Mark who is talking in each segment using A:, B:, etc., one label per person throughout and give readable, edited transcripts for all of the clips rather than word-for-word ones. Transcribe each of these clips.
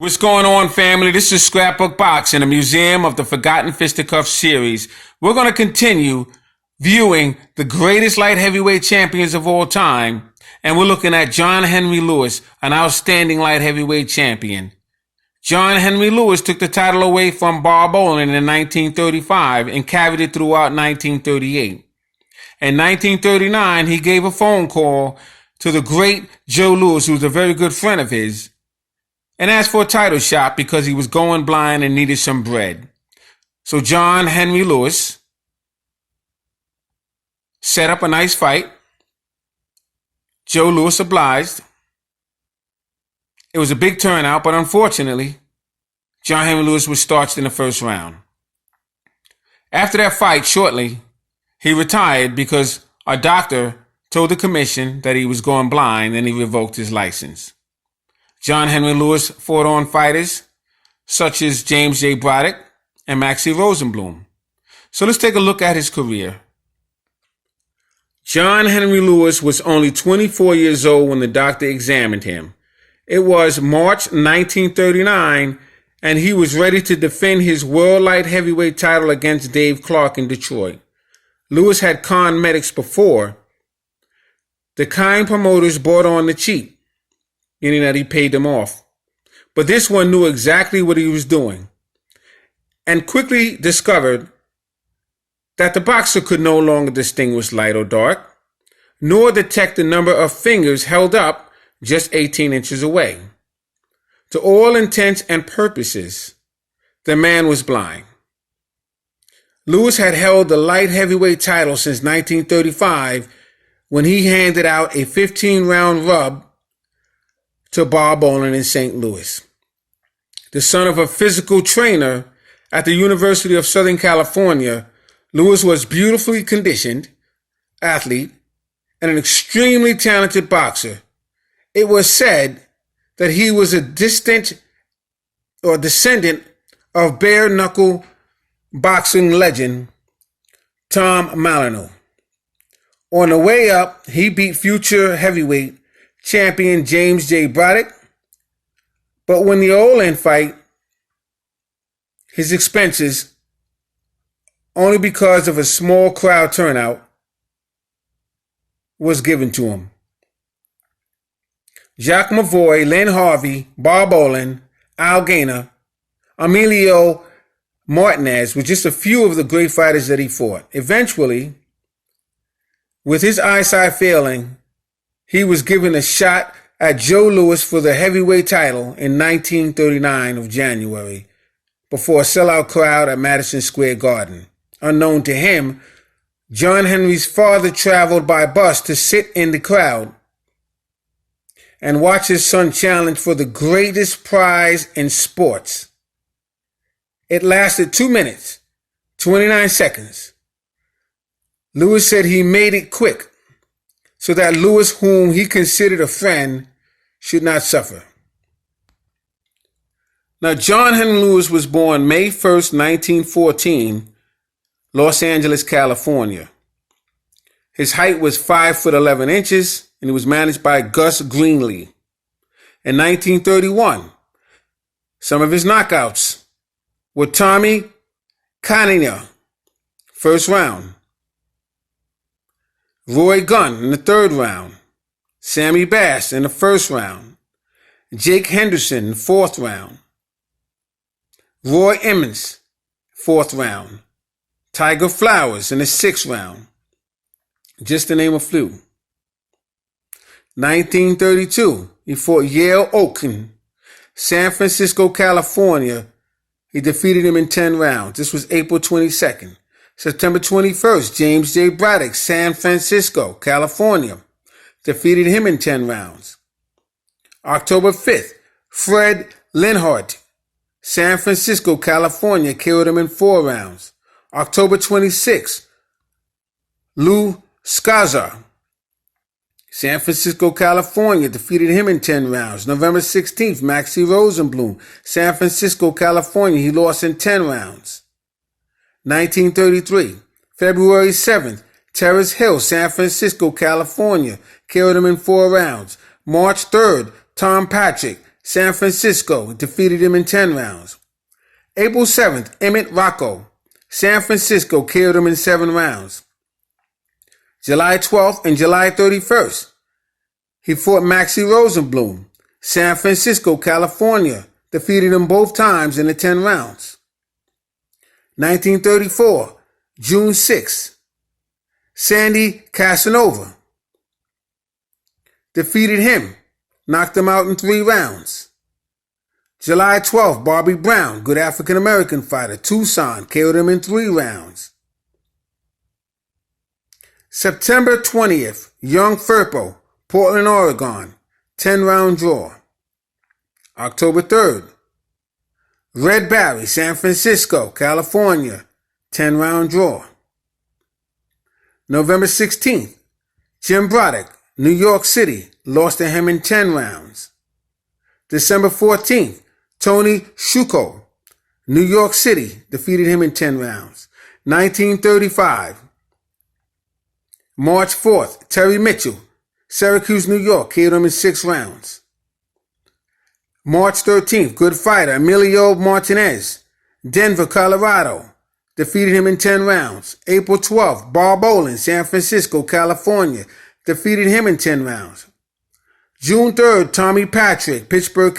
A: What's going on, family? This is Scrapbook Boxing, a museum of the Forgotten Fisticuffs series. We're going to continue viewing the greatest light heavyweight champions of all time, and we're looking at John Henry Lewis, an outstanding light heavyweight champion. John Henry Lewis took the title away from Bob Olin in 1935 and carried it throughout 1938. In 1939, he gave a phone call to the great Joe Louis, who was a very good friend of his, and asked for a title shot because he was going blind and needed some bread. So John Henry Lewis set up a nice fight. Joe Louis obliged. It was a big turnout, but unfortunately, John Henry Lewis was starched in the first round. After that fight, shortly, he retired because a doctor told the commission that he was going blind and he revoked his license. John Henry Lewis fought on fighters such as James J. Braddock and Maxie Rosenblum. So let's take a look at his career. John Henry Lewis was only 24 years old when the doctor examined him. It was March 1939, and he was ready to defend his world light heavyweight title against Dave Clark in Detroit. Lewis had conned medics before. The kind promoters bought on the cheap, meaning that he paid them off. But this one knew exactly what he was doing and quickly discovered that the boxer could no longer distinguish light or dark, nor detect the number of fingers held up just 18 inches away. To all intents and purposes, the man was blind. Lewis had held the light heavyweight title since 1935 when he handed out a 15-round rub to Bob Olin in St. Louis. The son of a physical trainer at the University of Southern California, Lewis was beautifully conditioned athlete and an extremely talented boxer. It was said that he was a descendant of bare-knuckle boxing legend Tom Malino. On the way up, he beat future heavyweight champion James J. Braddock, but when the Olin fight, his expenses, only because of a small crowd turnout, was given to him. Jacques Mavoy, Len Harvey, Bob Olin, Al Gainer, Emilio Martinez were just a few of the great fighters that he fought. Eventually, with his eyesight failing, he was given a shot at Joe Louis for the heavyweight title in 1939 of January before a sellout crowd at Madison Square Garden. Unknown to him, John Henry's father traveled by bus to sit in the crowd and watch his son challenge for the greatest prize in sports. It lasted 2 minutes, 29 seconds. Lewis said he made it quick so that Lewis, whom he considered a friend, should not suffer. Now, John Henry Lewis was born May 1st, 1914, Los Angeles, California. His height was 5'11" and he was managed by Gus Greenlee. In 1931, some of his knockouts were Tommy Cannonier, first round; Roy Gunn in the third round; Sammy Bass in the first round; Jake Henderson in the fourth round; Roy Emmons, fourth round; Tiger Flowers in the sixth round, just to name a few. 1932, he fought Yale Oaken, San Francisco, California. He defeated him in 10 rounds. This was April 22nd. September 21st, James J. Braddock, San Francisco, California. Defeated him in 10 rounds. October 5th, Fred Linhart, San Francisco, California, killed him in 4 rounds. October 26th, Lou Scazzar, San Francisco, California, defeated him in 10 rounds. November 16th, Maxie Rosenblum, San Francisco, California. He lost in 10 rounds. 1933, February 7th, Terrace Hill, San Francisco, California, killed him in 4 rounds. March 3rd, Tom Patrick, San Francisco, defeated him in 10 rounds. April 7th, Emmett Rocco, San Francisco, killed him in 7 rounds. July 12th and July 31st, he fought Maxie Rosenblum, San Francisco, California, defeated him both times in the 10 rounds. 1934, June 6th, Sandy Casanova, defeated him, knocked him out in 3 rounds. July 12th, Bobby Brown, good African-American fighter, Tucson, killed him in 3 rounds. September 20th, Young Firpo, Portland, Oregon, 10-round draw. October 3rd, Red Barry, San Francisco, California, 10-round draw. November 16th, Jim Broderick, New York City, lost to him in 10 rounds. December 14th, Tony Shuko, New York City, defeated him in 10 rounds. 1935, March 4th, Terry Mitchell, Syracuse, New York, killed him in 6 rounds. March 13th, good fighter Emilio Martinez, Denver, Colorado, defeated him in 10 rounds. April 12th, Bob Olin, San Francisco, California, defeated him in 10 rounds. June 3rd, Tommy Patrick, Pittsburgh,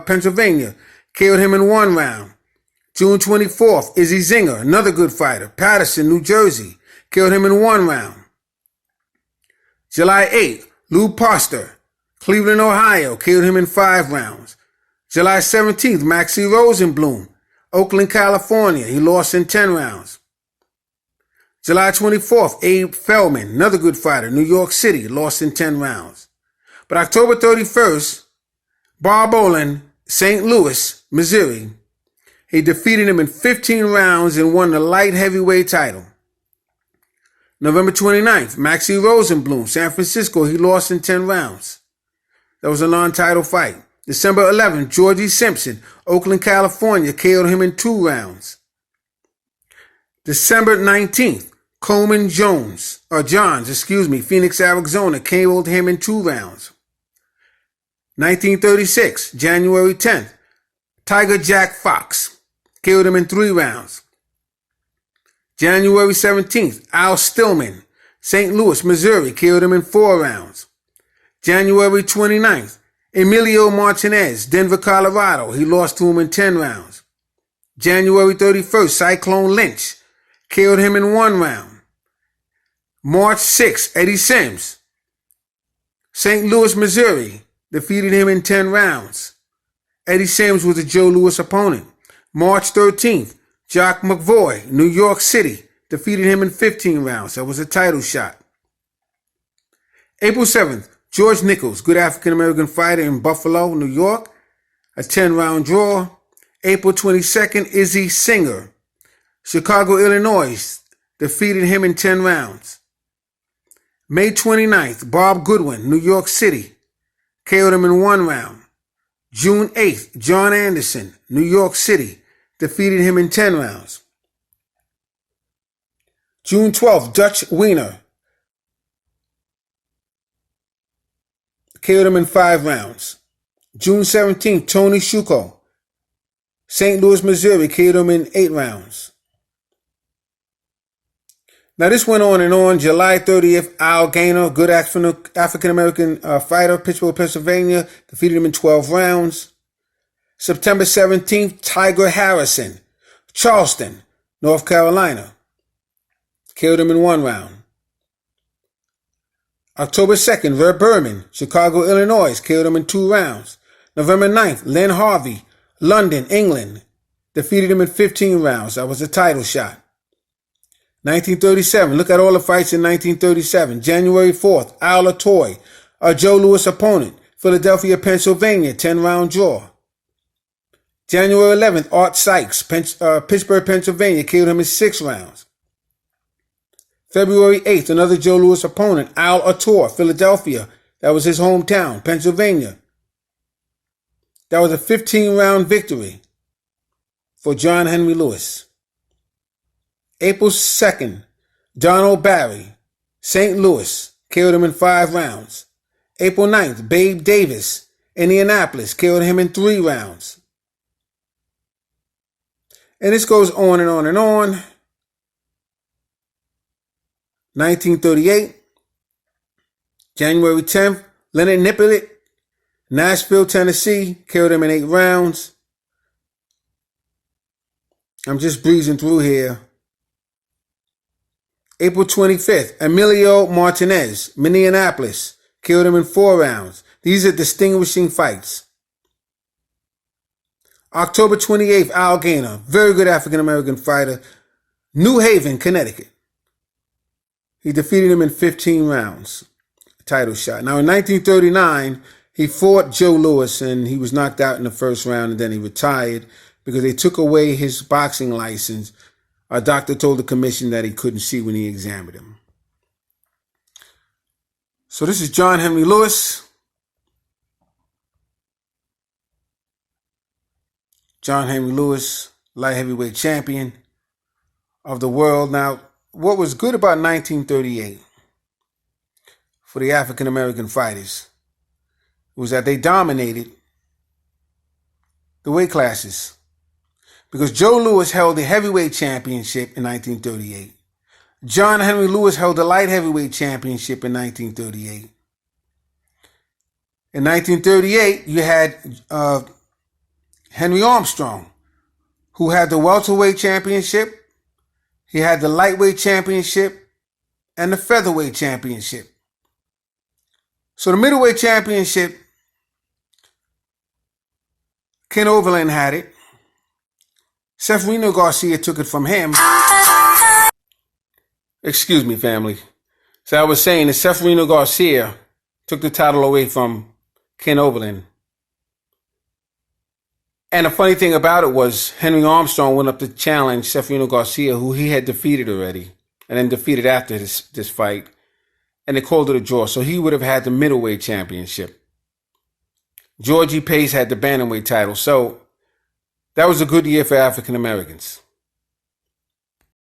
A: Pennsylvania, killed him in 1 round. June 24th, Izzy Zinger, another good fighter, Patterson, New Jersey, killed him in 1 round. July 8th, Lou Poster, Cleveland, Ohio, killed him in 5 rounds. July 17th, Maxie Rosenblum, Oakland, California, he lost in 10 rounds. July 24th, Abe Feldman, another good fighter, New York City, lost in 10 rounds. But October 31st, Bob Olin, St. Louis, Missouri, he defeated him in 15 rounds and won the light heavyweight title. November 29th, Maxie Rosenblum, San Francisco, he lost in 10 rounds. That was a non-title fight. December 11th, Georgie Simpson, Oakland, California, KO'd him in 2 rounds. December 19th, Coleman Johns, Phoenix, Arizona, KO'd him in 2 rounds. 1936, January 10th, Tiger Jack Fox, KO'd him in 3 rounds. January 17th, Al Stillman, St. Louis, Missouri, KO'd him in 4 rounds. January 29th, Emilio Martinez, Denver, Colorado, he lost to him in 10 rounds. January 31st, Cyclone Lynch, KO'd him in 1 round. March 6th, Eddie Sims, St. Louis, Missouri, defeated him in 10 rounds. Eddie Sims was a Joe Louis opponent. March 13th, Jock McVoy, New York City, defeated him in 15 rounds. That was a title shot. April 7th, George Nichols, good African-American fighter in Buffalo, New York, a 10-round draw. April 22nd, Izzy Singer, Chicago, Illinois, defeated him in 10 rounds. May 29th, Bob Goodwin, New York City, KO'd him in 1 round. June 8th, John Anderson, New York City, defeated him in 10 rounds. June 12th, Dutch Wiener, KO'd him in 5 rounds. June 17th, Tony Shuko, St. Louis, Missouri, KO'd him in 8 rounds. Now this went on and on. July 30th, Al Gaynor, good African-American fighter, Pittsburgh, Pennsylvania, defeated him in 12 rounds. September 17th, Tiger Harrison, Charleston, North Carolina, KO'd him in 1 round. October 2nd, Ver Berman, Chicago, Illinois, KO'd him in 2 rounds. November 9th, Len Harvey, London, England, defeated him in 15 rounds. That was a title shot. 1937, look at all the fights in 1937. January 4th, Al Latoy, a Joe Louis opponent, Philadelphia, Pennsylvania, 10-round draw. January 11th, Art Sykes, Pittsburgh, Pennsylvania, KO'd him in 6 rounds. February 8th, another Joe Louis opponent, Al Ator, Philadelphia. That was his hometown, Pennsylvania. That was a 15-round victory for John Henry Lewis. April 2nd, Donald Barry, St. Louis, KO'd him in 5 rounds. April 9th, Babe Davis, Indianapolis, killed him in 3 rounds. And this goes on and on and on. 1938, January 10th, Leonard Nipplet, Nashville, Tennessee, killed him in 8 rounds. I'm just breezing through here. April 25th, Emilio Martinez, Minneapolis, killed him in 4 rounds. These are distinguishing fights. October 28th, Al Gainer, very good African-American fighter, New Haven, Connecticut. He defeated him in 15 rounds, title shot. Now in 1939, he fought Joe Louis and he was knocked out in the first round and then he retired because they took away his boxing license. A doctor told the commission that he couldn't see when he examined him. So this is John Henry Lewis. John Henry Lewis, light heavyweight champion of the world. Now, what was good about 1938 for the African-American fighters was that they dominated the weight classes. Because Joe Louis held the heavyweight championship in 1938. John Henry Lewis held the light heavyweight championship in 1938. In 1938, you had Henry Armstrong, who had the welterweight championship. He had the lightweight championship and the featherweight championship. So the middleweight championship, Ken Overland had it. Severino Garcia took it from him. Excuse me, family. So I was saying that Severino Garcia took the title away from Ken Overland. And the funny thing about it was Henry Armstrong went up to challenge Severino Garcia, who he had defeated already, and then defeated after this fight. And they called it a draw. So he would have had the middleweight championship. Georgie Pace had the bantamweight title. So that was a good year for African Americans.